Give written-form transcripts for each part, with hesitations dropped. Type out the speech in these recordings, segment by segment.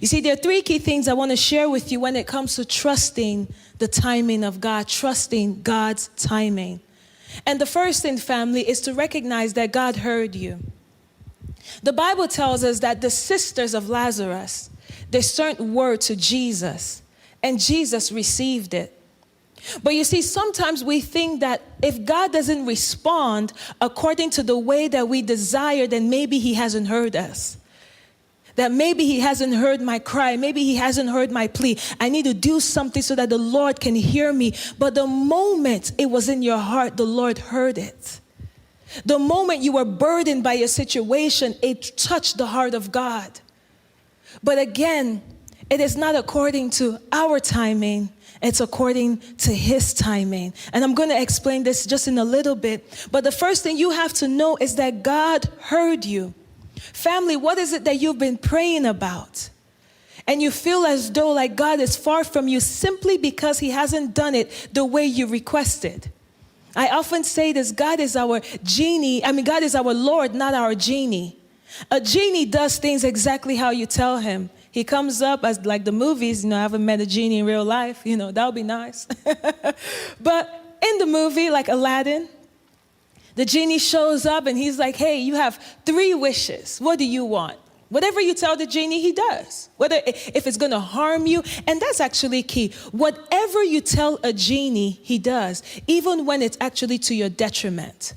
You see, there are three key things I want to share with you when it comes to trusting the timing of God, trusting God's timing. And the first thing, family, is to recognize that God heard you. The Bible tells us that the sisters of Lazarus, they sent word to Jesus, and Jesus received it. But you see, sometimes we think that if God doesn't respond according to the way that we desire, then maybe he hasn't heard us. That maybe he hasn't heard my cry. Maybe he hasn't heard my plea. I need to do something so that the Lord can hear me. But the moment it was in your heart, the Lord heard it. The moment you were burdened by your situation, it touched the heart of God. But again, it is not according to our timing. It's according to his timing. And I'm going to explain this just in a little bit. But the first thing you have to know is that God heard you. Family, what is it that you've been praying about? And you feel as though like God is far from you simply because he hasn't done it the way you requested. I often say this, God is our genie. God is our Lord, not our genie. A genie does things exactly how you tell him. He comes up as like the movies, I haven't met a genie in real life, that would be nice. But in the movie, like Aladdin, the genie shows up and he's like, hey, you have 3 wishes. What do you want? Whatever you tell the genie, he does. If it's going to harm you, and that's actually key. Whatever you tell a genie, he does, even when it's actually to your detriment.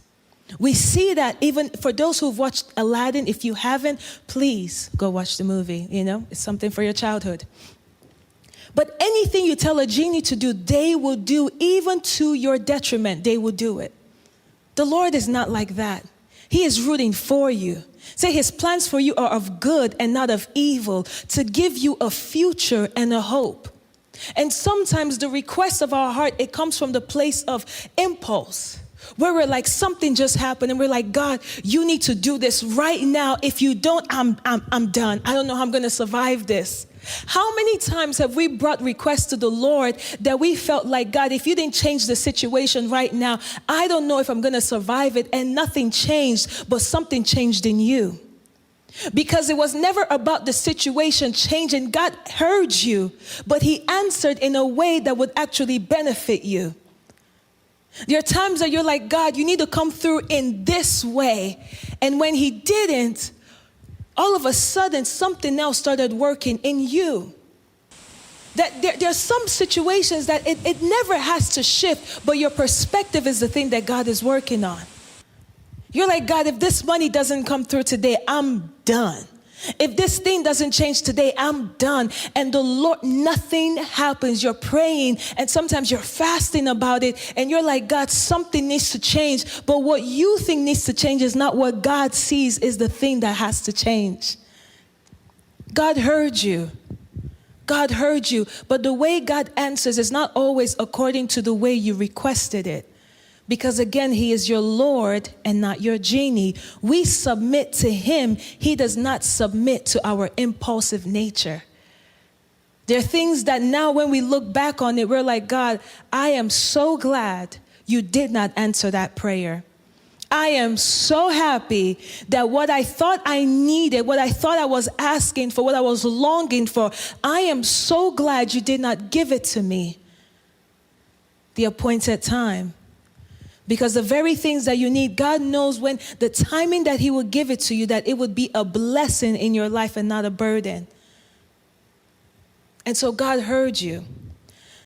We see that even for those who've watched Aladdin. If you haven't, please go watch the movie. It's something for your childhood. But anything you tell a genie to do, they will do, even to your detriment, they will do it. The Lord is not like that. He is rooting for you. Say his plans for you are of good and not of evil, to give you a future and a hope. And sometimes the request of our heart, it comes from the place of impulse, where we're like, something just happened and we're like, God, you need to do this right now. If you don't, I'm done. I don't know how I'm going to survive this. How many times have we brought requests to the Lord that we felt like, God, if you didn't change the situation right now, I don't know if I'm going to survive it, and nothing changed, but something changed in you. Because it was never about the situation changing. God heard you, but he answered in a way that would actually benefit you. There are times that you're like, God, you need to come through in this way. And when he didn't, all of a sudden, something else started working in you. That there are some situations that it never has to shift, but your perspective is the thing that God is working on. You're like, God, if this money doesn't come through today, I'm done. If this thing doesn't change today, I'm done. And the Lord, nothing happens. You're praying and sometimes you're fasting about it. And you're like, God, something needs to change. But what you think needs to change is not what God sees is the thing that has to change. God heard you. God heard you. But the way God answers is not always according to the way you requested it. Because again, he is your Lord and not your genie. We submit to him. He does not submit to our impulsive nature. There are things that now when we look back on it, we're like, God, I am so glad you did not answer that prayer. I am so happy that what I thought I needed, what I thought I was asking for, what I was longing for, I am so glad you did not give it to me the appointed time. Because the very things that you need, God knows when the timing that he will give it to you, that it would be a blessing in your life and not a burden. And so God heard you.